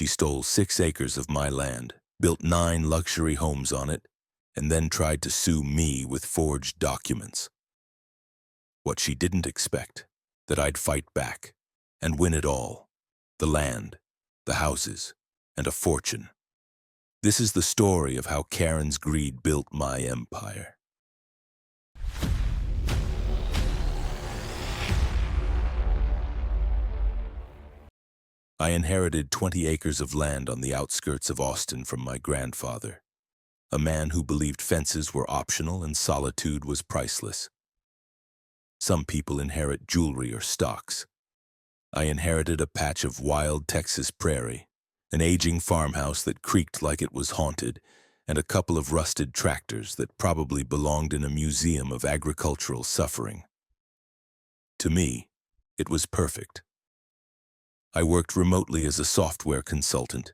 She stole 6 acres of my land, built 9 luxury homes on it, and then tried to sue me with forged documents. What she didn't expect, that I'd fight back and win it all. The land, the houses, and a fortune. This is the story of how Karen's greed built my empire. I inherited 20 acres of land on the outskirts of Austin from my grandfather, a man who believed fences were optional and solitude was priceless. Some people inherit jewelry or stocks. I inherited a patch of wild Texas prairie, an aging farmhouse that creaked like it was haunted, and a couple of rusted tractors that probably belonged in a museum of agricultural suffering. To me, it was perfect. I worked remotely as a software consultant,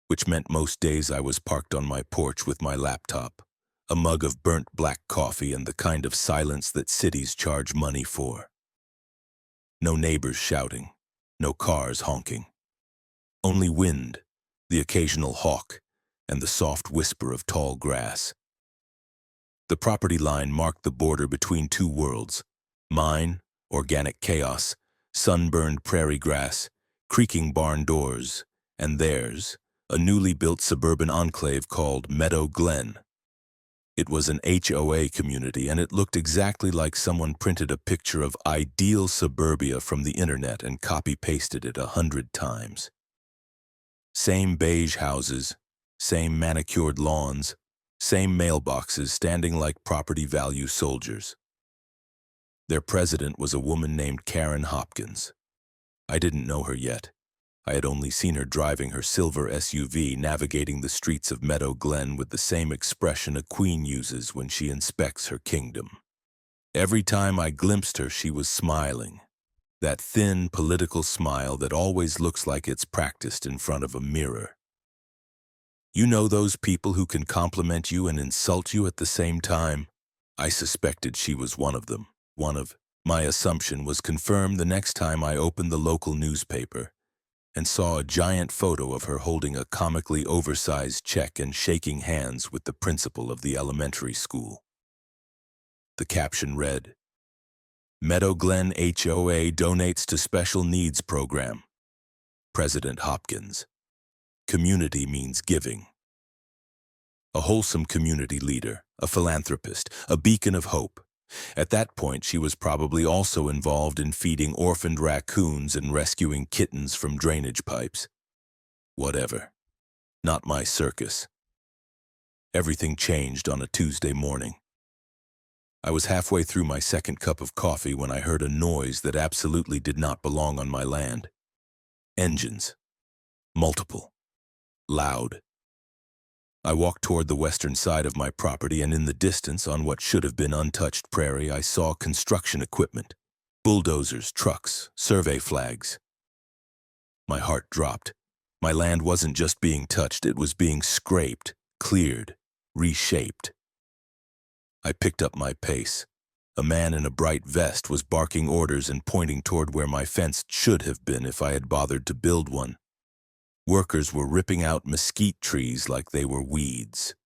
which meant most days I was parked on my porch with my laptop, a mug of burnt black coffee and the kind of silence that cities charge money for. No neighbors shouting, no cars honking. Only wind, the occasional hawk, and the soft whisper of tall grass. The property line marked the border between 2 worlds: mine, organic chaos, sunburned prairie grass, creaking barn doors, and theirs, a newly built suburban enclave called Meadow Glen. It was an HOA community, and it looked exactly like someone printed a picture of ideal suburbia from the internet and copy-pasted it 100 times. Same beige houses, same manicured lawns, same mailboxes standing like property value soldiers. Their president was a woman named Karen Hopkins. I didn't know her yet. I had only seen her driving her silver SUV navigating the streets of Meadow Glen with the same expression a queen uses when she inspects her kingdom. Every time I glimpsed her, she was smiling. That thin, political smile that always looks like it's practiced in front of a mirror. You know those people who can compliment you and insult you at the same time? I suspected she was one of them. My assumption was confirmed the next time I opened the local newspaper and saw a giant photo of her holding a comically oversized check and shaking hands with the principal of the elementary school. The caption read, "Meadow Glen HOA donates to Special Needs Program. President Hopkins. Community means giving." A wholesome community leader, a philanthropist, a beacon of hope. At that point, she was probably also involved in feeding orphaned raccoons and rescuing kittens from drainage pipes. Whatever. Not my circus. Everything changed on a Tuesday morning. I was halfway through my second cup of coffee when I heard a noise that absolutely did not belong on my land. Engines. Multiple. Loud. I walked toward the western side of my property, and in the distance, on what should have been untouched prairie, I saw construction equipment. Bulldozers, trucks, survey flags. My heart dropped. My land wasn't just being touched, it was being scraped, cleared, reshaped. I picked up my pace. A man in a bright vest was barking orders and pointing toward where my fence should have been if I had bothered to build one. Workers were ripping out mesquite trees like they were weeds.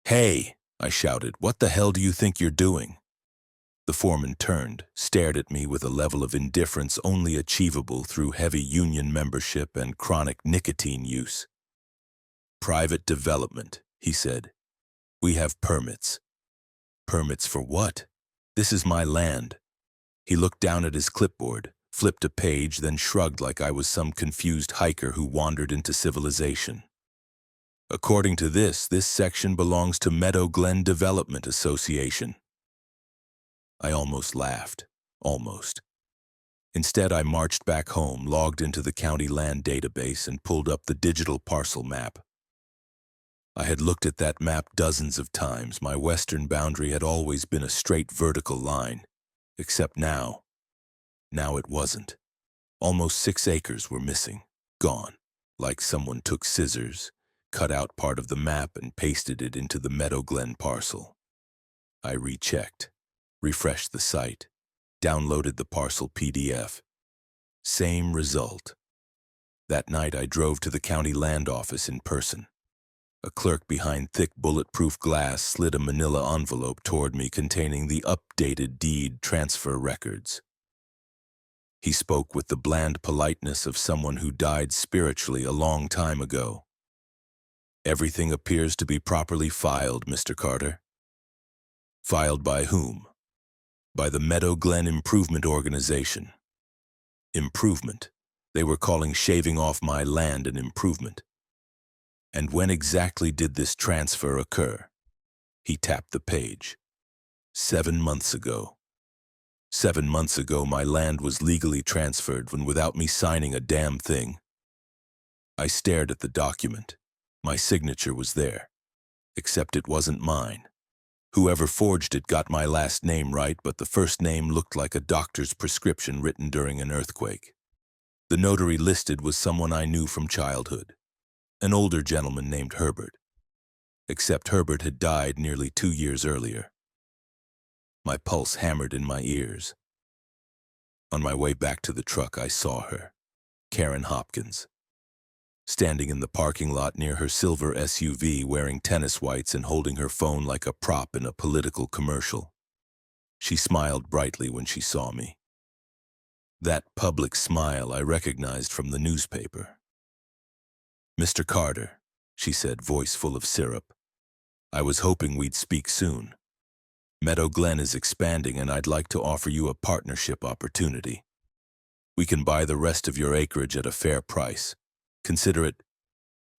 "Hey," I shouted, "what the hell do you think you're doing?" The foreman turned, stared at me with a level of indifference only achievable through heavy union membership and chronic nicotine use. "Private development," he said. "We have permits." "Permits for what? This is my land." He looked down at his clipboard, flipped a page, then shrugged like I was some confused hiker who wandered into civilization. "According to this section belongs to Meadow Glen Development Association." I almost laughed. Almost. Instead, I marched back home, logged into the county land database, and pulled up the digital parcel map. I had looked at that map dozens of times. My western boundary had always been a straight vertical line, except now it wasn't. Almost 6 acres were missing, gone, like someone took scissors, cut out part of the map and pasted it into the Meadow Glen parcel. I rechecked, refreshed the site, downloaded the parcel PDF. Same result. That night I drove to the county land office in person. A clerk behind thick bulletproof glass slid a manila envelope toward me containing the updated deed transfer records. He spoke with the bland politeness of someone who died spiritually a long time ago. "Everything appears to be properly filed, Mr. Carter." "Filed by whom?" "By the Meadow Glen Improvement Organization." Improvement. They were calling shaving off my land an improvement. "And when exactly did this transfer occur?" He tapped the page. 7 months ago. 7 months ago my land was legally transferred when without me signing a damn thing. I stared at the document. My signature was there. Except it wasn't mine. Whoever forged it got my last name right, but the first name looked like a doctor's prescription written during an earthquake. The notary listed was someone I knew from childhood. An older gentleman named Herbert. Except Herbert had died nearly 2 years earlier. My pulse hammered in my ears. On my way back to the truck, I saw her, Karen Hopkins, standing in the parking lot near her silver SUV wearing tennis whites and holding her phone like a prop in a political commercial. She smiled brightly when she saw me. That public smile I recognized from the newspaper. "Mr. Carter," she said, voice full of syrup. "I was hoping we'd speak soon. Meadow Glen is expanding and I'd like to offer you a partnership opportunity. We can buy the rest of your acreage at a fair price. Consider it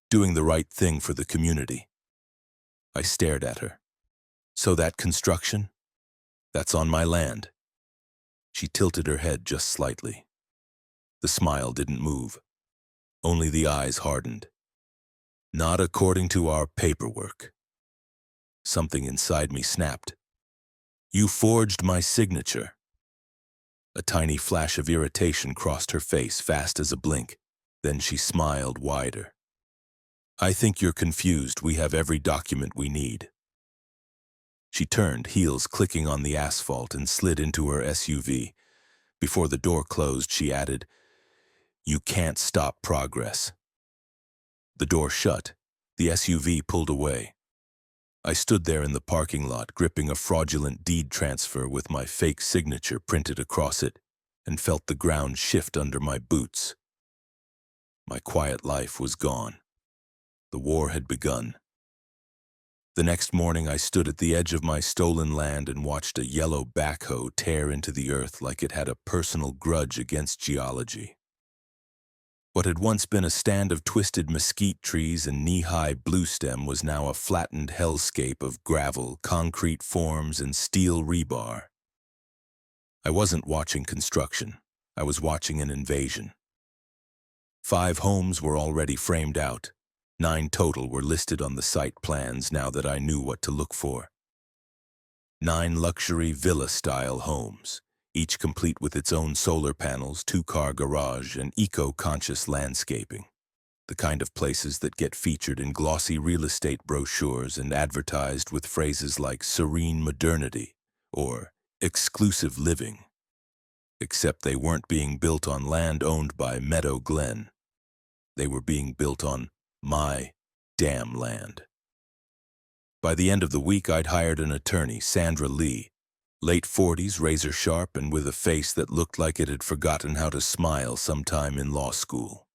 doing the right thing for the community." I stared at her. "So that construction? That's on my land." She tilted her head just slightly. The smile didn't move. Only the eyes hardened. "Not according to our paperwork." Something inside me snapped. "You forged my signature." A tiny flash of irritation crossed her face, fast as a blink. Then she smiled wider. "I think you're confused. We have every document we need." She turned, heels clicking on the asphalt, and slid into her SUV. Before the door closed, she added, "You can't stop progress." The door shut. The SUV pulled away. I stood there in the parking lot, gripping a fraudulent deed transfer with my fake signature printed across it, and felt the ground shift under my boots. My quiet life was gone. The war had begun. The next morning I stood at the edge of my stolen land and watched a yellow backhoe tear into the earth like it had a personal grudge against geology. What had once been a stand of twisted mesquite trees and knee-high bluestem was now a flattened hellscape of gravel, concrete forms, and steel rebar. I wasn't watching construction. I was watching an invasion. 5 homes were already framed out. 9 total were listed on the site plans now that I knew what to look for. 9 luxury villa-style homes, each complete with its own solar panels, 2-car garage, and eco-conscious landscaping. The kind of places that get featured in glossy real estate brochures and advertised with phrases like serene modernity or exclusive living. Except they weren't being built on land owned by Meadow Glen. They were being built on my damn land. By the end of the week, I'd hired an attorney, Sandra Lee, late 40s, razor sharp, and with a face that looked like it had forgotten how to smile sometime in law school.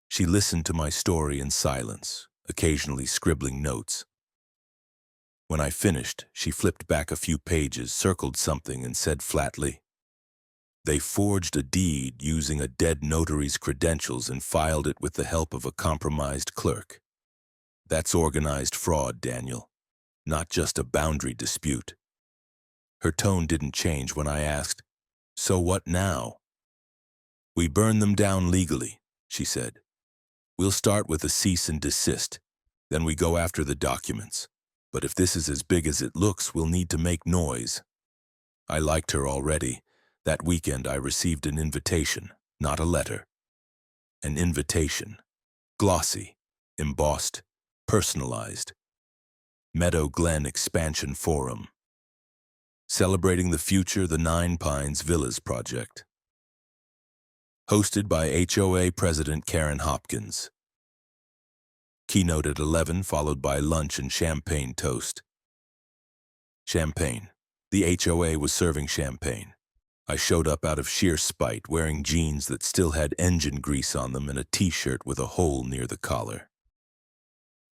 She listened to my story in silence, occasionally scribbling notes. When I finished, she flipped back a few pages, circled something, and said flatly, "They forged a deed using a dead notary's credentials and filed it with the help of a compromised clerk. That's organized fraud, Daniel, not just a boundary dispute." Her tone didn't change when I asked, "So what now?" "We burn them down legally," she said. "We'll start with a cease and desist. Then we go after the documents. But if this is as big as it looks, we'll need to make noise." I liked her already. That weekend I received an invitation, not a letter. An invitation. Glossy, embossed, personalized. Meadow Glen Expansion Forum. Celebrating the future, the Nine Pines Villas Project. hosted by HOA President Karen Hopkins. Keynote at 11, followed by lunch and champagne toast. Champagne. The HOA was serving champagne. I showed up out of sheer spite, wearing jeans that still had engine grease on them and a t-shirt with a hole near the collar.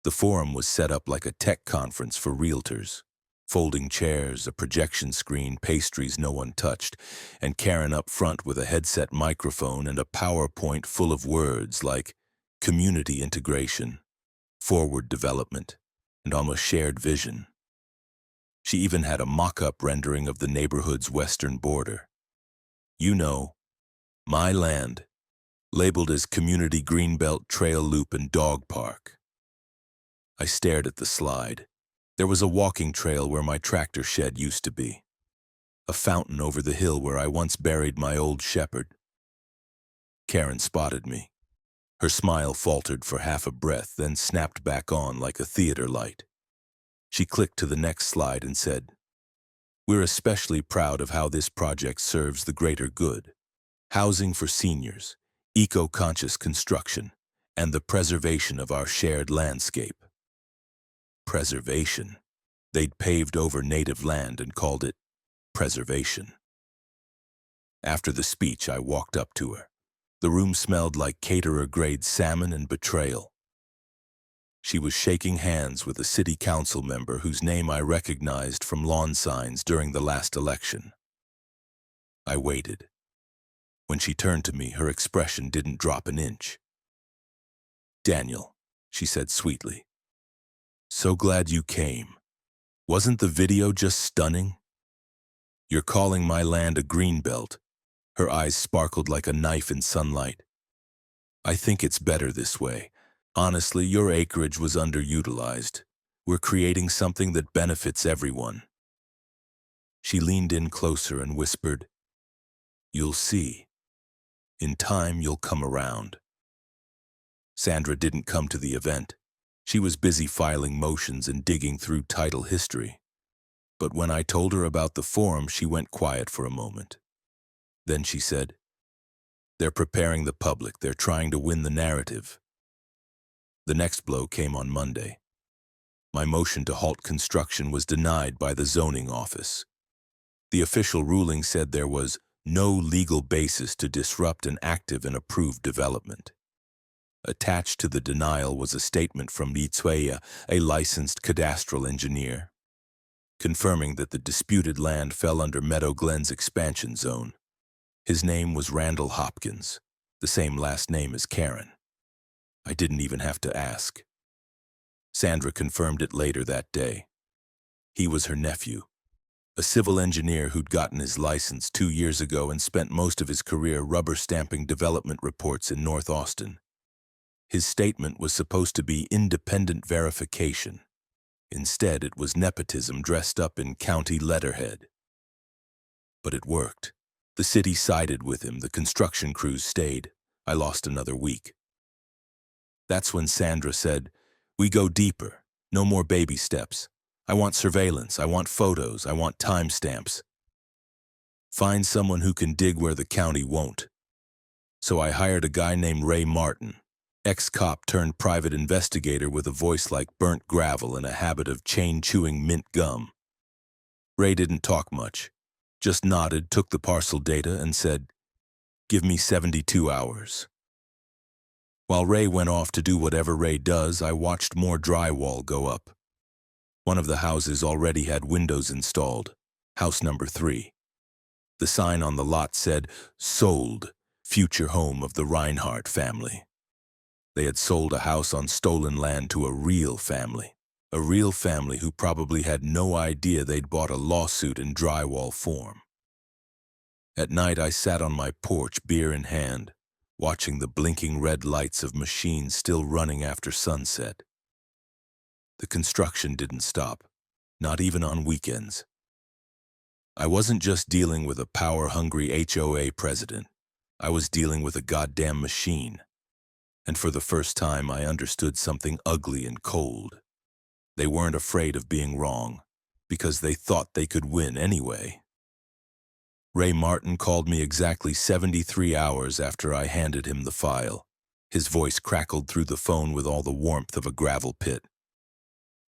The forum was set up like a tech conference for realtors. Folding chairs, a projection screen, pastries no one touched, and Karen up front with a headset microphone and a PowerPoint full of words like community integration, forward development, and almost shared vision. She even had a mock-up rendering of the neighborhood's western border. You know, my land, labeled as Community Greenbelt Trail Loop and Dog Park. I stared at the slide. There was a walking trail where my tractor shed used to be. A fountain over the hill where I once buried my old shepherd. Karen spotted me. Her smile faltered for half a breath, then snapped back on like a theater light. She clicked to the next slide and said, "We're especially proud of how this project serves the greater good. Housing for seniors, eco-conscious construction, and the preservation of our shared landscape." Preservation. They'd paved over native land and called it preservation. After the speech, I walked up to her. The room smelled like caterer-grade salmon and betrayal. She was shaking hands with a city council member whose name I recognized from lawn signs during the last election. I waited. When she turned to me, her expression didn't drop an inch. "Daniel," she said sweetly, "so glad you came. Wasn't the video just stunning? You're calling my land a greenbelt." Her eyes sparkled like a knife in sunlight. "I think it's better this way. Honestly, your acreage was underutilized. We're creating something that benefits everyone." She leaned in closer and whispered, "You'll see. In time, you'll come around." Sandra didn't come to the event. She was busy filing motions and digging through title history. But when I told her about the forum, she went quiet for a moment. Then she said, "They're preparing the public. They're trying to win the narrative." The next blow came on Monday. My motion to halt construction was denied by the zoning office. The official ruling said there was no legal basis to disrupt an active and approved development. Attached to the denial was a statement from Litsuya, a licensed cadastral engineer, confirming that the disputed land fell under Meadow Glen's expansion zone. His name was Randall Hopkins, the same last name as Karen. I didn't even have to ask. Sandra confirmed it later that day. He was her nephew, a civil engineer who'd gotten his license 2 years ago and spent most of his career rubber-stamping development reports in North Austin. His statement was supposed to be independent verification. Instead, it was nepotism dressed up in county letterhead. But it worked. The city sided with him, the construction crews stayed. I lost another week. That's when Sandra said, "We go deeper, no more baby steps. I want surveillance, I want photos, I want timestamps. Find someone who can dig where the county won't." So I hired a guy named Ray Martin, ex-cop turned private investigator with a voice like burnt gravel and a habit of chain-chewing mint gum. Ray didn't talk much, just nodded, took the parcel data, and said, "Give me 72 hours. While Ray went off to do whatever Ray does, I watched more drywall go up. One of the houses already had windows installed, house number 3. The sign on the lot said, "Sold, future home of the Reinhardt family." They had sold a house on stolen land to a real family who probably had no idea they'd bought a lawsuit in drywall form. At night, I sat on my porch, beer in hand, watching the blinking red lights of machines still running after sunset. The construction didn't stop, not even on weekends. I wasn't just dealing with a power-hungry HOA president. I was dealing with a goddamn machine. And for the first time, I understood something ugly and cold. They weren't afraid of being wrong, because they thought they could win anyway. Ray Martin called me exactly 73 hours after I handed him the file. His voice crackled through the phone with all the warmth of a gravel pit.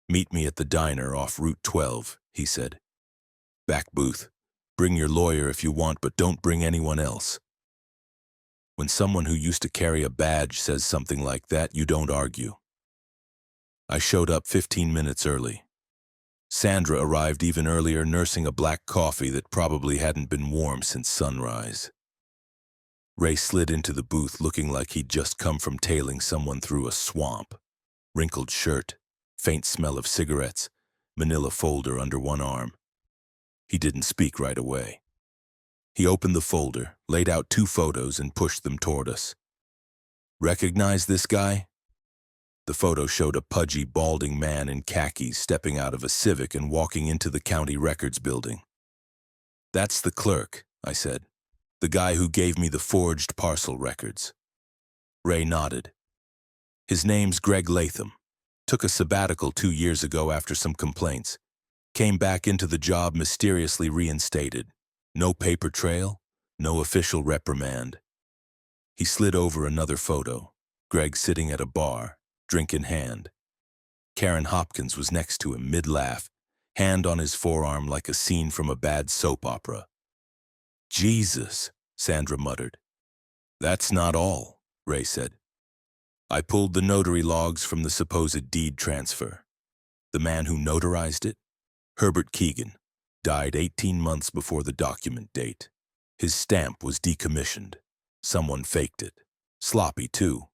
"Meet me at the diner off Route 12, he said. "Back booth. Bring your lawyer if you want, but don't bring anyone else." When someone who used to carry a badge says something like that, you don't argue. I showed up 15 minutes early. Sandra arrived even earlier, nursing a black coffee that probably hadn't been warm since sunrise. Ray slid into the booth looking like he'd just come from tailing someone through a swamp. Wrinkled shirt, faint smell of cigarettes, manila folder under one arm. He didn't speak right away. He opened the folder, laid out 2 photos, and pushed them toward us. "Recognize this guy?" The photo showed a pudgy, balding man in khakis stepping out of a Civic and walking into the county records building. "That's the clerk," I said. "The guy who gave me the forged parcel records." Ray nodded. "His name's Greg Latham. Took a sabbatical 2 years ago after some complaints. Came back into the job mysteriously reinstated. No paper trail, no official reprimand." He slid over another photo. Greg sitting at a bar, drink in hand. Karen Hopkins was next to him, mid-laugh, hand on his forearm like a scene from a bad soap opera. "Jesus," Sandra muttered. "That's not all," Ray said. "I pulled the notary logs from the supposed deed transfer. The man who notarized it, Herbert Keegan, died 18 months before the document date. His stamp was decommissioned. Someone faked it. Sloppy, too.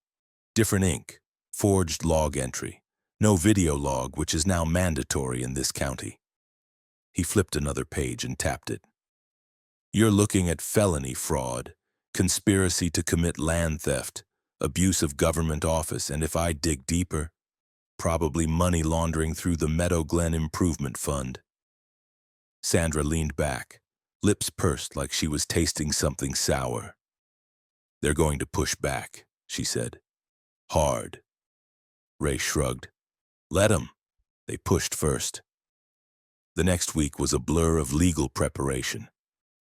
Different ink. Forged log entry. No video log, which is now mandatory in this county." He flipped another page and tapped it. "You're looking at felony fraud, conspiracy to commit land theft, abuse of government office, and if I dig deeper, probably money laundering through the Meadow Glen Improvement Fund." Sandra leaned back, lips pursed like she was tasting something sour. "They're going to push back," she said. "Hard." Ray shrugged. "Let 'em." They pushed first. The next week was a blur of legal preparation.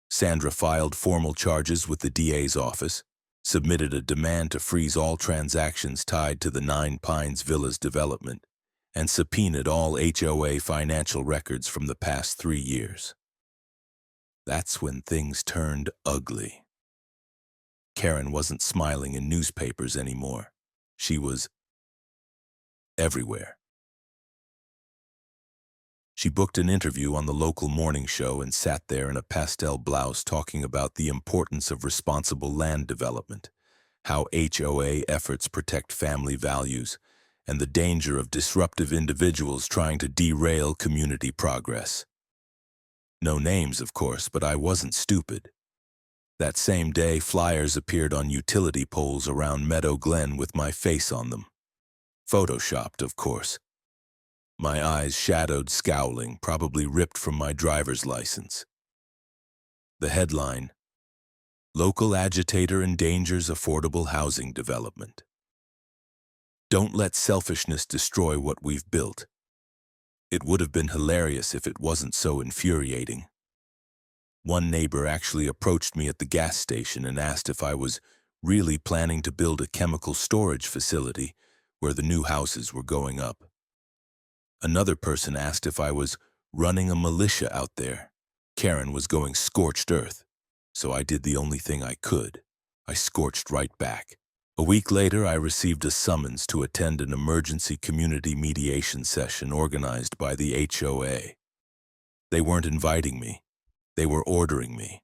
Sandra filed formal charges with the DA's office, submitted a demand to freeze all transactions tied to the 9 Pines Villas development, and subpoenaed all HOA financial records from the past 3 years. That's when things turned ugly. Karen wasn't smiling in newspapers anymore. She was everywhere. She booked an interview on the local morning show and sat there in a pastel blouse talking about the importance of responsible land development, how HOA efforts protect family values, and the danger of disruptive individuals trying to derail community progress. No names, of course, but I wasn't stupid. That same day, flyers appeared on utility poles around Meadow Glen with my face on them. Photoshopped, of course. My eyes shadowed, scowling, probably ripped from my driver's license. The headline: "Local Agitator Endangers Affordable Housing Development." Don't let selfishness destroy what we've built. It would have been hilarious if it wasn't so infuriating. One neighbor actually approached me at the gas station and asked if I was really planning to build a chemical storage facility where the new houses were going up. Another person asked if I was running a militia out there. Karen was going scorched earth, so I did the only thing I could. I scorched right back. A week later, I received a summons to attend an emergency community mediation session organized by the HOA. They weren't inviting me. They were ordering me.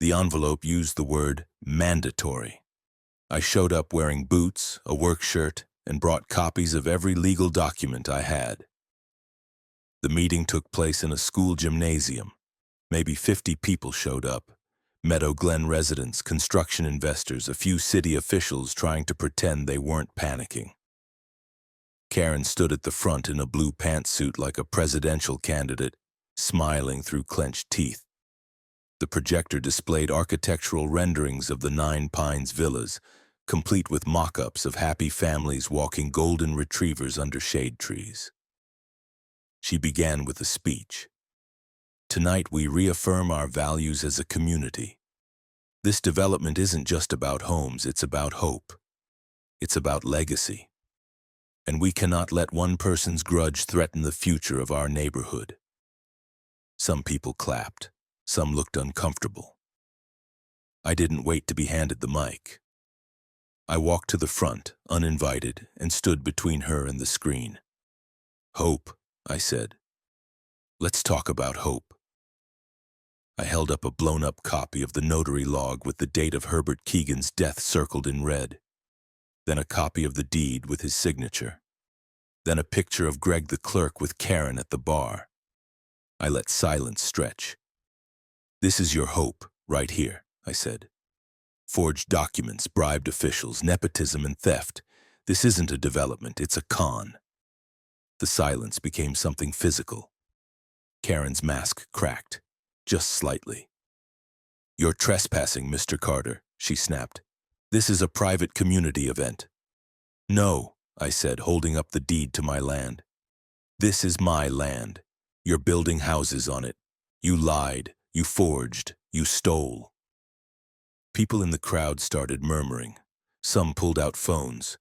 The envelope used the word mandatory. I showed up wearing boots, a work shirt, and brought copies of every legal document I had. The meeting took place in a school gymnasium. Maybe 50 people showed up. Meadow Glen residents, construction investors, a few city officials trying to pretend they weren't panicking. Karen stood at the front in a blue pantsuit like a presidential candidate, smiling through clenched teeth. The projector displayed architectural renderings of the 9 Pines Villas, complete with mock-ups of happy families walking golden retrievers under shade trees. She began with a speech. Tonight we reaffirm our values as a community. This development isn't just about homes, it's about hope. It's about legacy. And we cannot let one person's grudge threaten the future of our neighborhood. Some people clapped. Some looked uncomfortable. I didn't wait to be handed the mic. I walked to the front, uninvited, and stood between her and the screen. "Hope," I said. "Let's talk about hope." I held up a blown-up copy of the notary log with the date of Herbert Keegan's death circled in red, then a copy of the deed with his signature, then a picture of Greg the clerk with Karen at the bar. I let silence stretch. "This is your hope, right here," I said. "Forged documents, bribed officials, nepotism and theft. This isn't a development, it's a con." The silence became something physical. Karen's mask cracked, just slightly. "You're trespassing, Mr. Carter," she snapped. "This is a private community event." "No," I said, holding up the deed to my land. "This is my land. You're building houses on it. You lied, you forged, you stole." People in the crowd started murmuring. Some pulled out phones.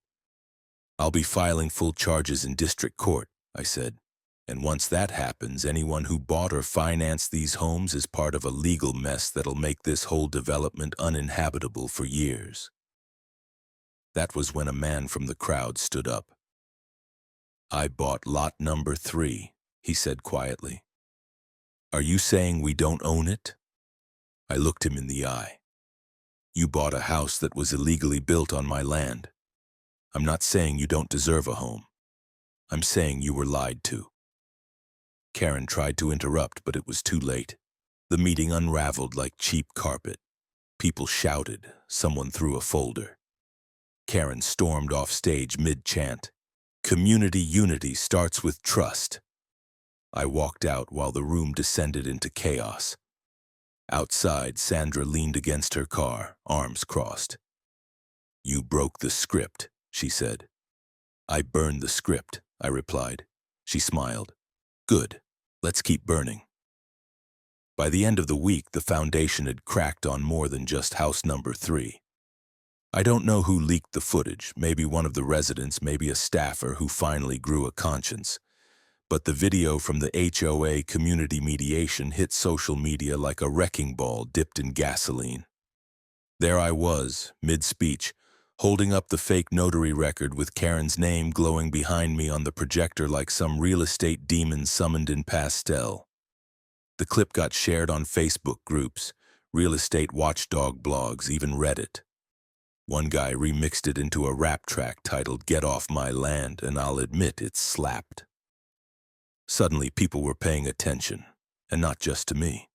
"I'll be filing full charges in district court," I said. "And once that happens, anyone who bought or financed these homes is part of a legal mess that'll make this whole development uninhabitable for years." That was when a man from the crowd stood up. "I bought lot number 3, he said quietly. "Are you saying we don't own it?" I looked him in the eye. "You bought a house that was illegally built on my land. I'm not saying you don't deserve a home. I'm saying you were lied to." Karen tried to interrupt, but it was too late. The meeting unraveled like cheap carpet. People shouted. Someone threw a folder. Karen stormed off stage mid-chant. "Community unity starts with trust." I walked out while the room descended into chaos. Outside, Sandra leaned against her car, arms crossed. "You broke the script," she said. "I burned the script," I replied. She smiled. "Good. Let's keep burning." By the end of the week, the foundation had cracked on more than just house number 3. I don't know who leaked the footage, maybe one of the residents, maybe a staffer who finally grew a conscience. But the video from the HOA community mediation hit social media like a wrecking ball dipped in gasoline. There I was, mid-speech, holding up the fake notary record with Karen's name glowing behind me on the projector like some real estate demon summoned in pastel. The clip got shared on Facebook groups, real estate watchdog blogs, even Reddit. One guy remixed it into a rap track titled "Get Off My Land," and I'll admit it slapped. Suddenly people were paying attention, and not just to me.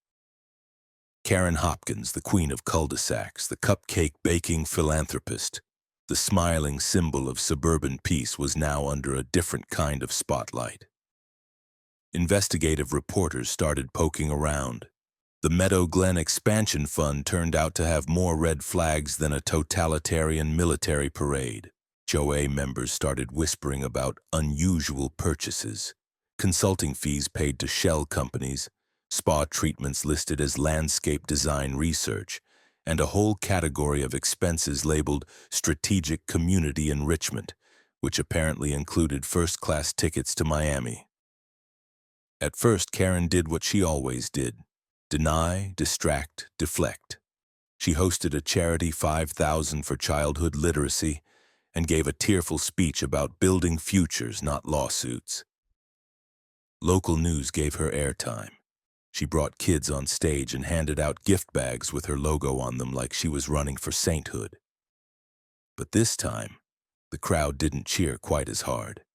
Karen Hopkins, the queen of cul-de-sacs, the cupcake-baking philanthropist, the smiling symbol of suburban peace, was now under a different kind of spotlight. Investigative reporters started poking around. The Meadow Glen Expansion Fund turned out to have more red flags than a totalitarian military parade. HOA members started whispering about unusual purchases, consulting fees paid to shell companies, spa treatments listed as landscape design research, and a whole category of expenses labeled strategic community enrichment, which apparently included first-class tickets to Miami. At first, Karen did what she always did: deny, distract, deflect. She hosted a charity 5,000 for childhood literacy and gave a tearful speech about building futures, not lawsuits. Local news gave her airtime. She brought kids on stage and handed out gift bags with her logo on them like she was running for sainthood. But this time, the crowd didn't cheer quite as hard.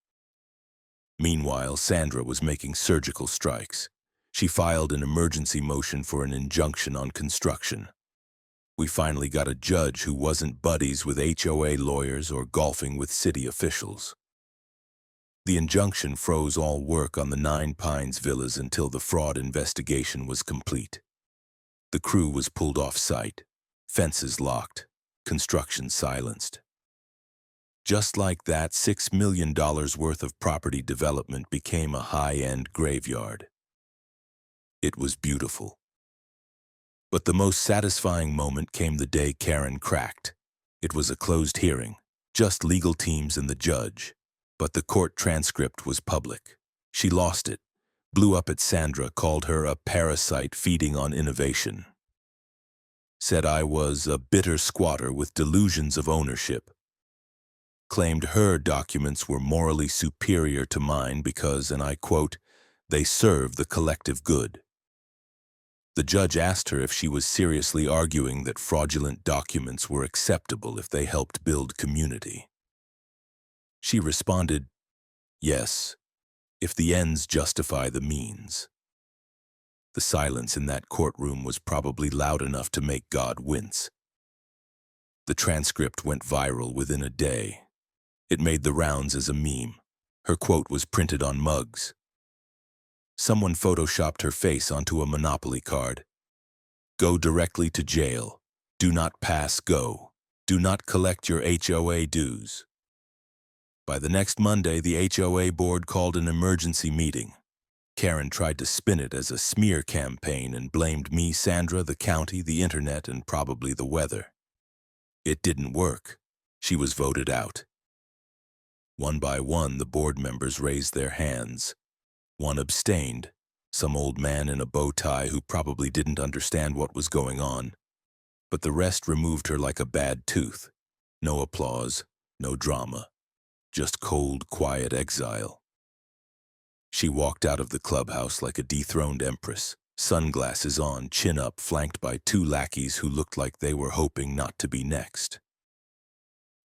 Meanwhile, Sandra was making surgical strikes. She filed an emergency motion for an injunction on construction. We finally got a judge who wasn't buddies with HOA lawyers or golfing with city officials. The injunction froze all work on the Nine Pines villas until the fraud investigation was complete. The crew was pulled off site, fences locked, construction silenced. Just like that, $6 million worth of property development became a high-end graveyard. It was beautiful. But the most satisfying moment came the day Karen cracked. It was a closed hearing, just legal teams and the judge. But the court transcript was public. She lost it, blew up at Sandra, called her a parasite feeding on innovation. Said I was a bitter squatter with delusions of ownership. Claimed her documents were morally superior to mine because, and I quote, they serve the collective good. The judge asked her if she was seriously arguing that fraudulent documents were acceptable if they helped build community. She responded, yes, if the ends justify the means. The silence in that courtroom was probably loud enough to make God wince. The transcript went viral within a day. It made the rounds as a meme. Her quote was printed on mugs. Someone photoshopped her face onto a Monopoly card. Go directly to jail. Do not pass go. Do not collect your HOA dues. By the next Monday, the HOA board called an emergency meeting. Karen tried to spin it as a smear campaign and blamed me, Sandra, the county, the internet, and probably the weather. It didn't work. She was voted out. One by one, the board members raised their hands. One abstained, some old man in a bow tie who probably didn't understand what was going on. But the rest removed her like a bad tooth. No applause, no drama. Just cold, quiet exile. She walked out of the clubhouse like a dethroned empress, sunglasses on, chin up, flanked by two lackeys who looked like they were hoping not to be next.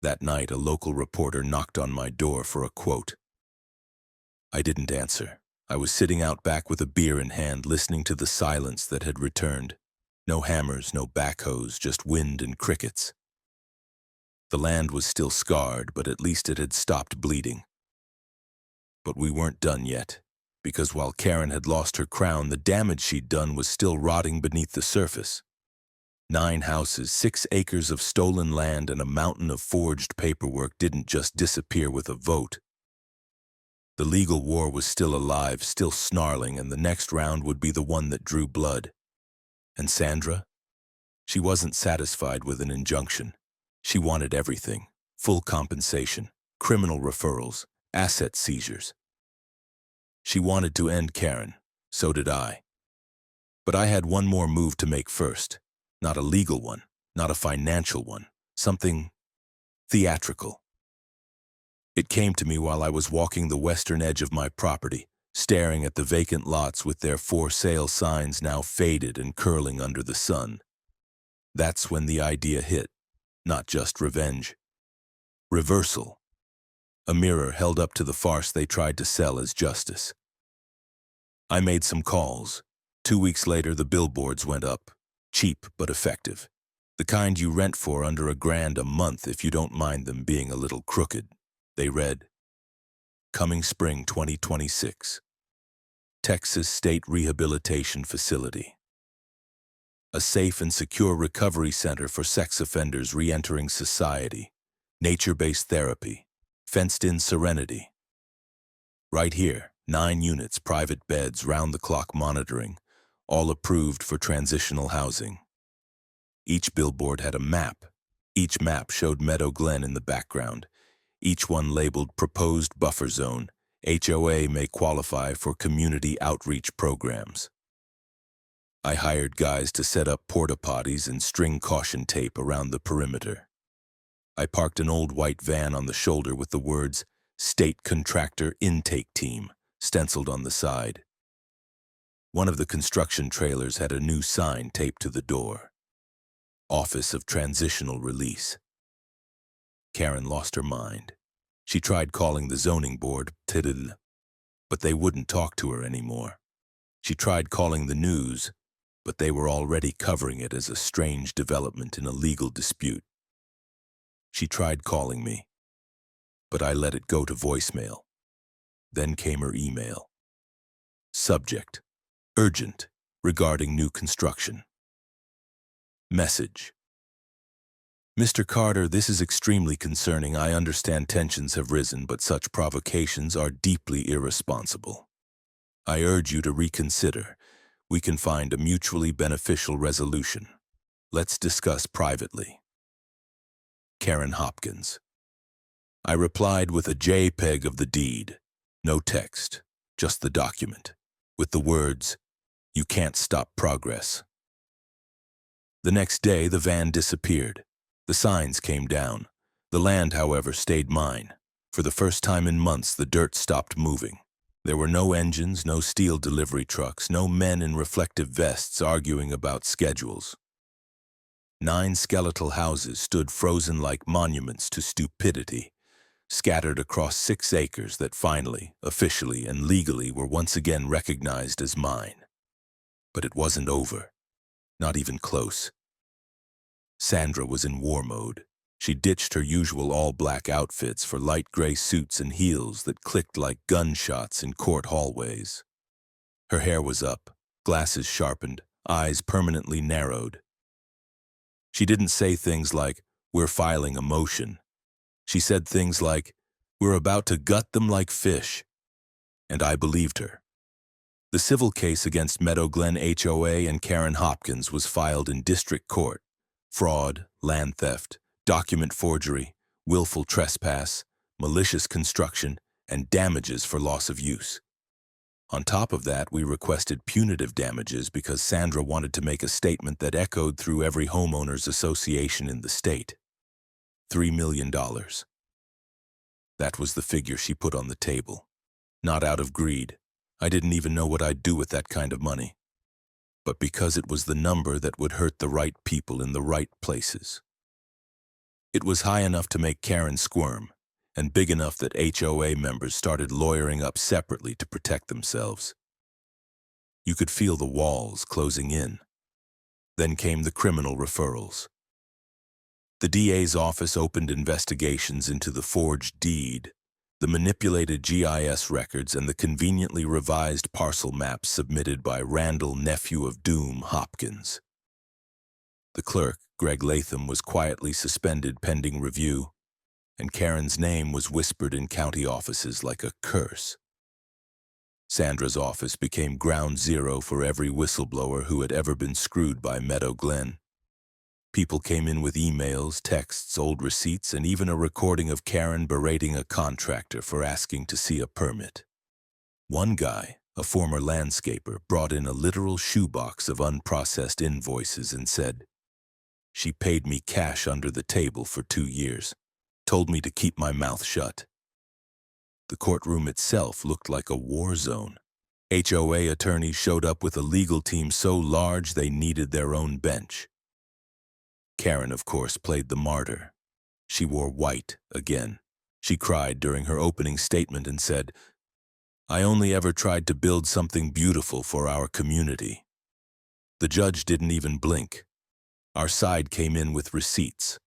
That night, a local reporter knocked on my door for a quote. I didn't answer. I was sitting out back with a beer in hand, listening to the silence that had returned. No hammers, no backhoes, just wind and crickets. The land was still scarred, but at least it had stopped bleeding. But we weren't done yet, because while Karen had lost her crown, the damage she'd done was still rotting beneath the surface. 9 houses, 6 acres of stolen land, and a mountain of forged paperwork didn't just disappear with a vote. The legal war was still alive, still snarling, and the next round would be the one that drew blood. And Sandra? She wasn't satisfied with an injunction. She wanted everything: full compensation, criminal referrals, asset seizures. She wanted to end Karen. So did I. But I had one more move to make first. Not a legal one, not a financial one. Something theatrical. It came to me while I was walking the western edge of my property, staring at the vacant lots with their for sale signs now faded and curling under the sun. That's when the idea hit. Not just revenge. Reversal. A mirror held up to the farce they tried to sell as justice. I made some calls. 2 weeks later, the billboards went up. Cheap but effective. The kind you rent for under $1,000 a month if you don't mind them being a little crooked. They read, Coming Spring 2026. Texas State Rehabilitation Facility. A safe and secure recovery center for sex offenders re-entering society. Nature-based therapy. Fenced-in serenity. Right here, 9 units, private beds, round-the-clock monitoring, all approved for transitional housing. Each billboard had a map. Each map showed Meadow Glen in the background. Each one labeled Proposed Buffer Zone. HOA may qualify for community outreach programs. I hired guys to set up porta potties and string caution tape around the perimeter. I parked an old white van on the shoulder with the words, State Contractor Intake Team, stenciled on the side. One of the construction trailers had a new sign taped to the door. Office of Transitional Release. Karen lost her mind. She tried calling the zoning board, but they wouldn't talk to her anymore. She tried calling the news, but they were already covering it as a strange development in a legal dispute. She tried calling me, but I let it go to voicemail. Then came her email. Subject: Urgent, regarding new construction. Message: Mr. Carter, this is extremely concerning. I understand tensions have risen, but such provocations are deeply irresponsible. I urge you to reconsider. we can find a mutually beneficial resolution. Let's discuss privately. Karen Hopkins. I replied with a JPEG of the deed. No text, just the document, with the words, "You can't stop progress." The next day, the van disappeared. The signs came down. The land, however, stayed mine. For the first time in months, the dirt stopped moving. There were no engines, no steel delivery trucks, no men in reflective vests arguing about schedules. 9 skeletal houses stood frozen like monuments to stupidity, scattered across 6 acres that finally, officially, and legally were once again recognized as mine. But it wasn't over. Not even close. Sandra was in war mode. She ditched her usual all-black outfits for light gray suits and heels that clicked like gunshots in court hallways. Her hair was up, glasses sharpened, eyes permanently narrowed. She didn't say things like, "We're filing a motion." She said things like, "We're about to gut them like fish." And I believed her. The civil case against Meadow Glen HOA and Karen Hopkins was filed in district court. Fraud, land theft, document forgery, willful trespass, malicious construction, and damages for loss of use. On top of that, we requested punitive damages because Sandra wanted to make a statement that echoed through every homeowners association in the state. $3 million. That was the figure she put on the table. Not out of greed. I didn't even know what I'd do with that kind of money. But because it was the number that would hurt the right people in the right places. It was high enough to make Karen squirm, and big enough that HOA members started lawyering up separately to protect themselves. You could feel the walls closing in. Then came the criminal referrals. The DA's office opened investigations into the forged deed, the manipulated GIS records, and the conveniently revised parcel maps submitted by Randall, nephew of Doom, Hopkins. The clerk, Greg Latham, was quietly suspended pending review, and Karen's name was whispered in county offices like a curse. Sandra's office became ground zero for every whistleblower who had ever been screwed by Meadow Glen. People came in with emails, texts, old receipts, and even a recording of Karen berating a contractor for asking to see a permit. One guy, a former landscaper, brought in a literal shoebox of unprocessed invoices and said, "She paid me cash under the table for 2 years, told me to keep my mouth shut." The courtroom itself looked like a war zone. HOA attorneys showed up with a legal team so large they needed their own bench. Karen, of course, played the martyr. She wore white again. She cried during her opening statement and said, "I only ever tried to build something beautiful for our community." The judge didn't even blink. Our side came in with receipts.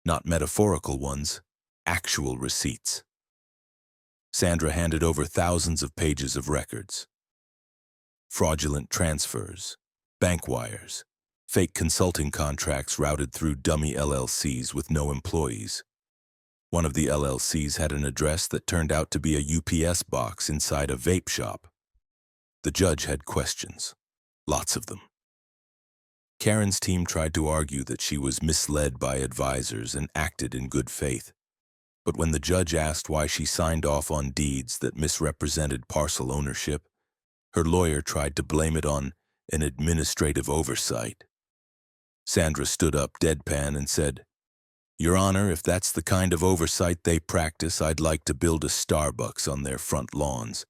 Not metaphorical ones, actual receipts. Sandra handed over thousands of pages of records. Fraudulent transfers, bank wires, fake consulting contracts routed through dummy LLCs with no employees. One of the LLCs had an address that turned out to be a UPS box inside a vape shop. The judge had questions, lots of them. Karen's team tried to argue that she was misled by advisors and acted in good faith. But when the judge asked why she signed off on deeds that misrepresented parcel ownership, her lawyer tried to blame it on an administrative oversight. Sandra stood up deadpan and said, "Your Honor, if that's the kind of oversight they practice, I'd like to build a Starbucks on their front lawns.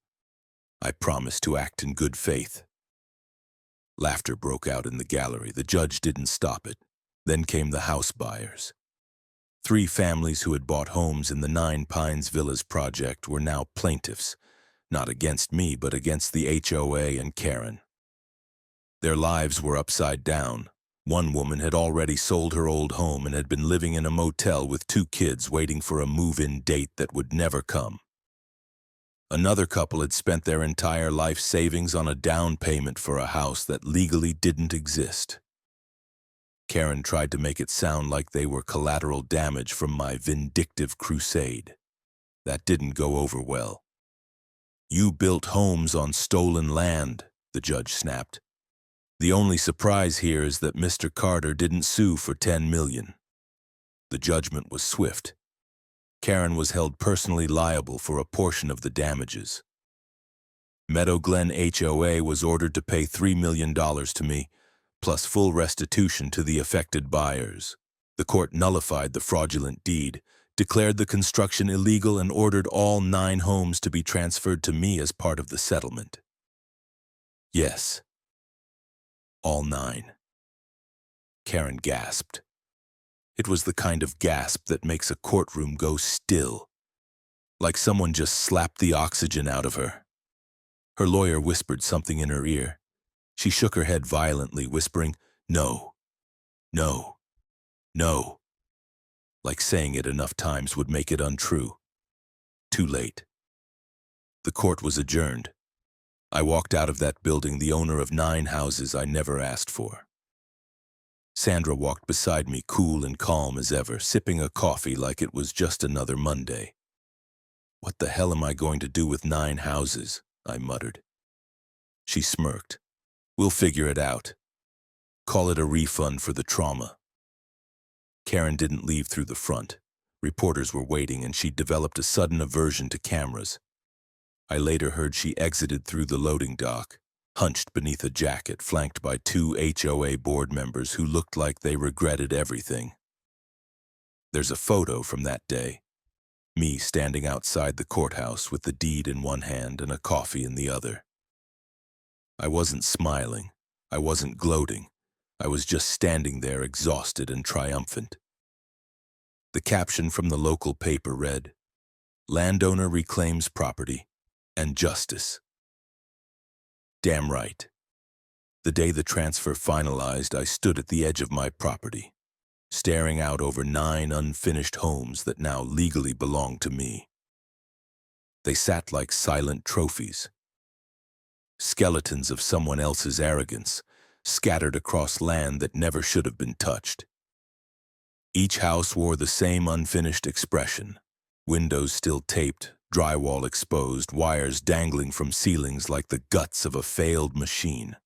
I promise to act in good faith." Laughter broke out in the gallery. The judge didn't stop it. Then came the house buyers. 3 families who had bought homes in the 9 Pines Villas project were now plaintiffs, not against me, but against the HOA and Karen. Their lives were upside down. One woman had already sold her old home and had been living in a motel with 2 kids waiting for a move-in date that would never come. Another couple had spent their entire life savings on a down payment for a house that legally didn't exist. Karen tried to make it sound like they were collateral damage from my vindictive crusade. That didn't go over well. "You built homes on stolen land," the judge snapped. The only surprise here is that Mr. Carter didn't sue for $10 million. The judgment was swift. Karen was held personally liable for a portion of the damages. Meadow Glen HOA was ordered to pay $3 million to me, plus full restitution to the affected buyers. The court nullified the fraudulent deed, declared the construction illegal, and ordered all 9 homes to be transferred to me as part of the settlement. Yes, all 9. Karen gasped. It was the kind of gasp that makes a courtroom go still, like someone just slapped the oxygen out of her. Her lawyer whispered something in her ear. She shook her head violently, whispering, "No, no, no," like saying it enough times would make it untrue. Too late. The court was adjourned. I walked out of that building the owner of 9 houses I never asked for. Sandra walked beside me, cool and calm as ever, sipping a coffee like it was just another Monday. "What the hell am I going to do with 9 houses?" I muttered. She smirked. "We'll figure it out. Call it a refund for the trauma." Karen didn't leave through the front. Reporters were waiting, and she developed a sudden aversion to cameras. I later heard she exited through the loading dock, hunched beneath a jacket, flanked by 2 HOA board members who looked like they regretted everything. There's a photo from that day. Me standing outside the courthouse with the deed in one hand and a coffee in the other. I wasn't smiling. I wasn't gloating. I was just standing there, exhausted and triumphant. The caption from the local paper read, "Landowner reclaims property and justice." Damn right. The day the transfer finalized, I stood at the edge of my property, staring out over 9 unfinished homes that now legally belonged to me. They sat like silent trophies, skeletons of someone else's arrogance, scattered across land that never should have been touched. Each house wore the same unfinished expression, windows still taped, drywall exposed, wires dangling from ceilings like the guts of a failed machine.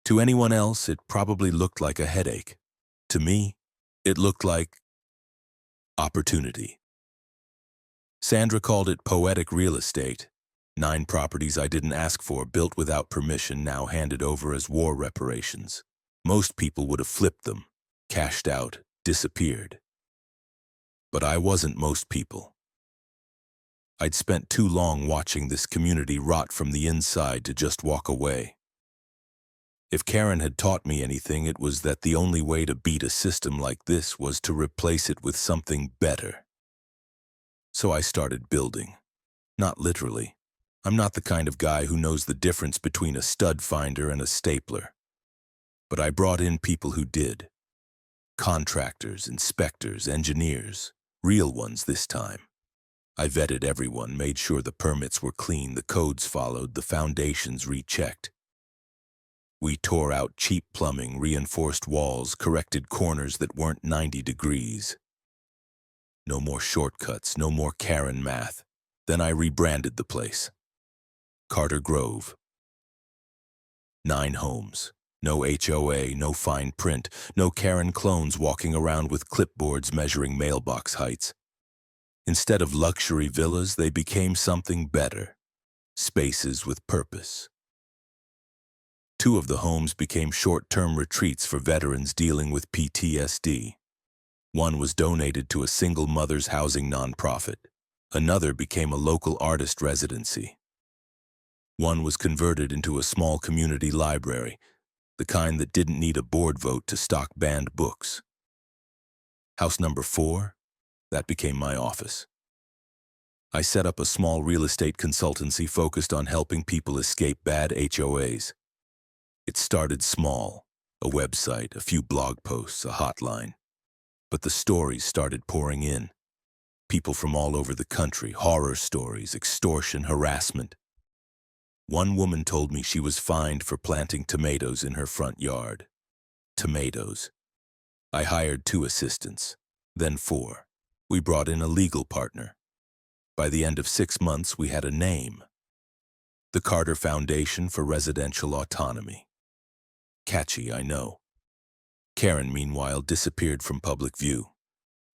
To anyone else, it probably looked like a headache. To me, it looked like opportunity. Sandra called it poetic real estate. 9 properties I didn't ask for, built without permission, now handed over as war reparations. Most people would have flipped them, cashed out, disappeared. But I wasn't most people. I'd spent too long watching this community rot from the inside to just walk away. If Karen had taught me anything, it was that the only way to beat a system like this was to replace it with something better. So I started building. Not literally. I'm not the kind of guy who knows the difference between a stud finder and a stapler. But I brought in people who did. Contractors, inspectors, engineers. Real ones this time. I vetted everyone, made sure the permits were clean, the codes followed, the foundations rechecked. We tore out cheap plumbing, reinforced walls, corrected corners that weren't 90 degrees. No more shortcuts, no more Karen math. Then I rebranded the place. Carter Grove. 9 homes. No HOA, no fine print, no Karen clones walking around with clipboards measuring mailbox heights. Instead of luxury villas, they became something better. Spaces with purpose. 2 of the homes became short-term retreats for veterans dealing with PTSD. One was donated to a single mother's housing nonprofit. Another became a local artist residency. One was converted into a small community library, the kind that didn't need a board vote to stock banned books. House number 4, that became my office. I set up a small real estate consultancy focused on helping people escape bad HOAs. It started small, a website, a few blog posts, a hotline. But the stories started pouring in. People from all over the country, horror stories, extortion, harassment. One woman told me she was fined for planting tomatoes in her front yard. Tomatoes. I hired 2 assistants, then 4. We brought in a legal partner. By the end of 6 months, we had a name. The Carter Foundation for Residential Autonomy. Catchy, I know. Karen, meanwhile, disappeared from public view.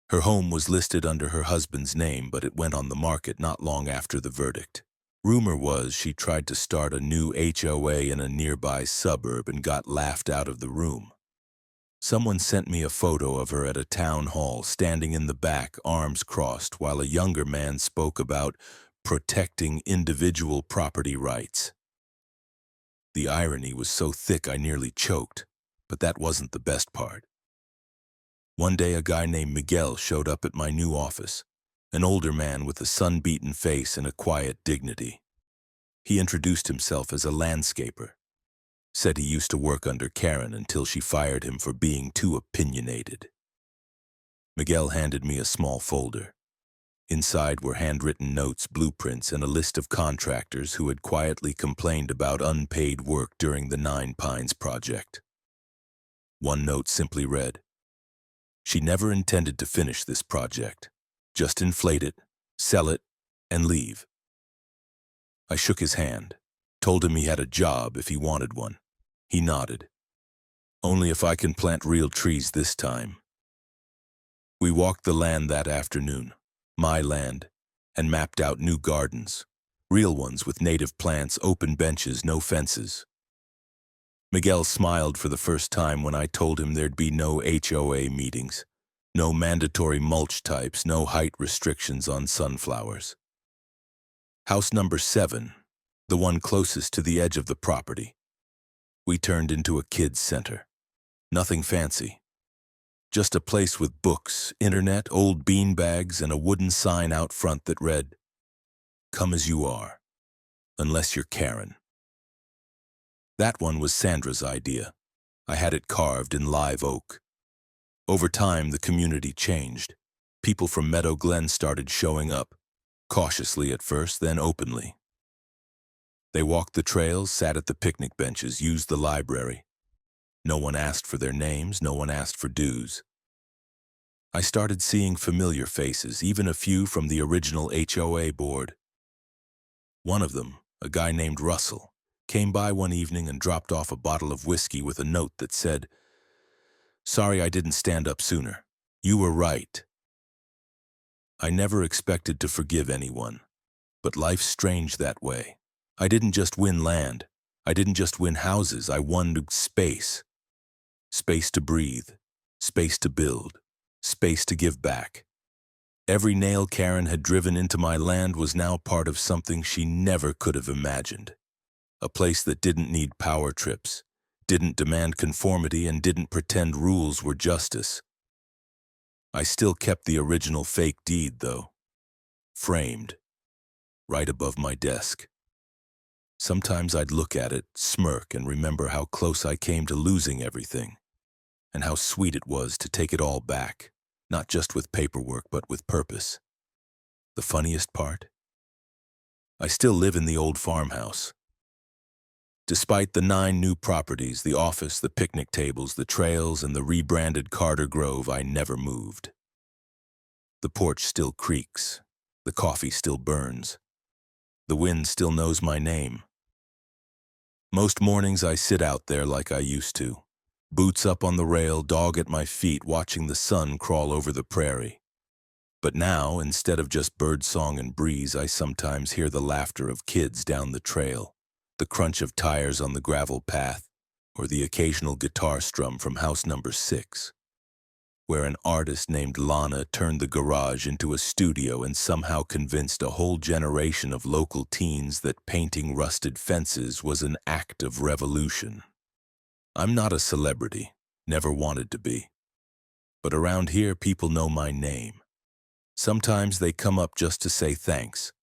Her home was listed under her husband's name, but it went on the market not long after the verdict. Rumor was she tried to start a new HOA in a nearby suburb and got laughed out of the room. Someone sent me a photo of her at a town hall, standing in the back, arms crossed, while a younger man spoke about protecting individual property rights. The irony was so thick I nearly choked, but that wasn't the best part. One day a guy named Miguel showed up at my new office, an older man with a sun-beaten face and a quiet dignity. He introduced himself as a landscaper, said he used to work under Karen until she fired him for being too opinionated. Miguel handed me a small folder. Inside were handwritten notes, blueprints, and a list of contractors who had quietly complained about unpaid work during the Nine Pines project. One note simply read, "She never intended to finish this project. Just inflate it, sell it, and leave." I shook his hand, told him he had a job if he wanted one. He nodded. "Only if I can plant real trees this time." We walked the land that afternoon, my land, and mapped out new gardens, real ones with native plants, open benches, no fences. Miguel smiled for the first time when I told him there'd be no HOA meetings, no mandatory mulch types, no height restrictions on sunflowers. House number 7, the one closest to the edge of the property, we turned into a kids' center. Nothing fancy. Just a place with books, internet, old beanbags, and a wooden sign out front that read, "Come as you are, unless you're Karen." That one was Sandra's idea. I had it carved in live oak. Over time, the community changed. People from Meadow Glen started showing up, cautiously at first, then openly. They walked the trails, sat at the picnic benches, used the library. No one asked for their names, no one asked for dues. I started seeing familiar faces, even a few from the original HOA board. One of them, a guy named Russell, came by one evening and dropped off a bottle of whiskey with a note that said, "Sorry I didn't stand up sooner. You were right." I never expected to forgive anyone, but life's strange that way. I didn't just win land. I didn't just win houses. I won space. Space to breathe. Space to build. Space to give back. Every nail Karen had driven into my land was now part of something she never could have imagined. A place that didn't need power trips, didn't demand conformity, and didn't pretend rules were justice. I still kept the original fake deed, though, framed, right above my desk. Sometimes I'd look at it, smirk, and remember how close I came to losing everything, and how sweet it was to take it all back, not just with paperwork, but with purpose. The funniest part? I still live in the old farmhouse. Despite the 9 new properties, the office, the picnic tables, the trails, and the rebranded Carter Grove, I never moved. The porch still creaks. The coffee still burns. The wind still knows my name. Most mornings I sit out there like I used to, boots up on the rail, dog at my feet, watching the sun crawl over the prairie. But now, instead of just birdsong and breeze, I sometimes hear the laughter of kids down the trail, the crunch of tires on the gravel path, or the occasional guitar strum from house number 6, where an artist named Lana turned the garage into a studio and somehow convinced a whole generation of local teens that painting rusted fences was an act of revolution. I'm not a celebrity, never wanted to be. But around here, people know my name. Sometimes they come up just to say thanks.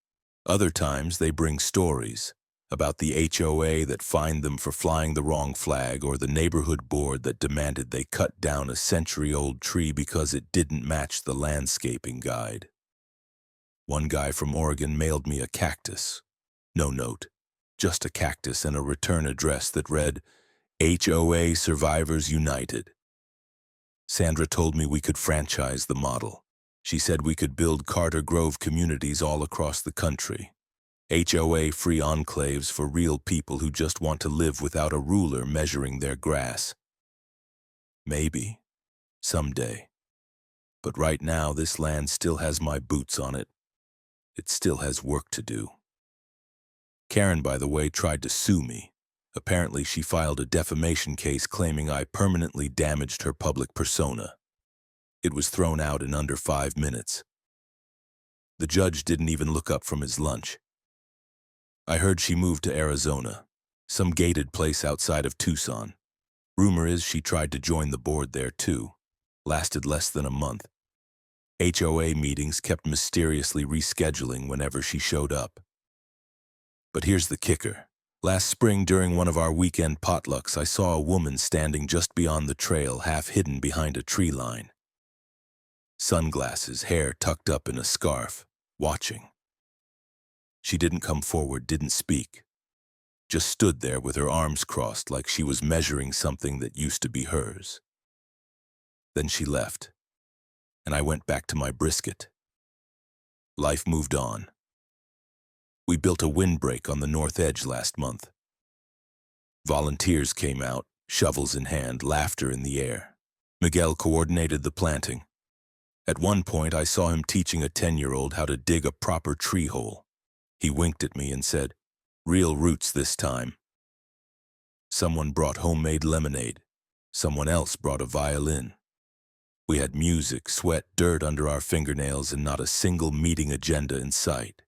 Other times they bring stories about the HOA that fined them for flying the wrong flag, or the neighborhood board that demanded they cut down a century-old tree because it didn't match the landscaping guide. One guy from Oregon mailed me a cactus. No note, just a cactus and a return address that read, "HOA Survivors United." Sandra told me we could franchise the model. She said we could build Carter Grove communities all across the country. HOA-free enclaves for real people who just want to live without a ruler measuring their grass. Maybe. Someday. But right now, this land still has my boots on it. It still has work to do. Karen, by the way, tried to sue me. Apparently, she filed a defamation case claiming I permanently damaged her public persona. It was thrown out in under 5 minutes. The judge didn't even look up from his lunch. I heard she moved to Arizona, some gated place outside of Tucson. Rumor is she tried to join the board there too. Lasted less than a month. HOA meetings kept mysteriously rescheduling whenever she showed up. But here's the kicker. Last spring, during one of our weekend potlucks, I saw a woman standing just beyond the trail, half hidden behind a tree line. Sunglasses, hair tucked up in a scarf, watching. She didn't come forward, didn't speak. Just stood there with her arms crossed like she was measuring something that used to be hers. Then she left, and I went back to my brisket. Life moved on. We built a windbreak on the north edge last month. Volunteers came out, shovels in hand, laughter in the air. Miguel coordinated the planting. At one point, I saw him teaching a 10-year-old how to dig a proper tree hole. He winked at me and said, "Real roots this time." Someone brought homemade lemonade. Someone else brought a violin. We had music, sweat, dirt under our fingernails, and not a single meeting agenda in sight.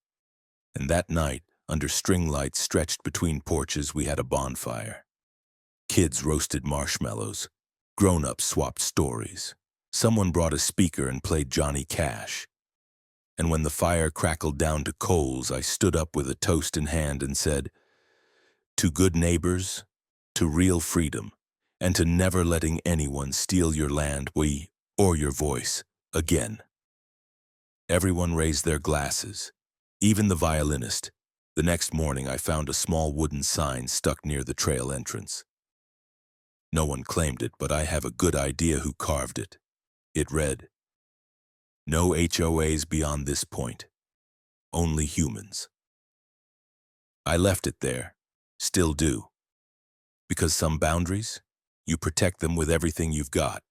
And that night, under string lights stretched between porches, we had a bonfire. Kids roasted marshmallows. Grown-ups swapped stories. Someone brought a speaker and played Johnny Cash. And when the fire crackled down to coals, I stood up with a toast in hand and said, "To good neighbors, to real freedom, and to never letting anyone steal your land, or your voice, again." Everyone raised their glasses, even the violinist. The next morning, I found a small wooden sign stuck near the trail entrance. No one claimed it, but I have a good idea who carved it. It read, "No HOAs beyond this point. Only humans." I left it there, still do. Because some boundaries, you protect them with everything you've got.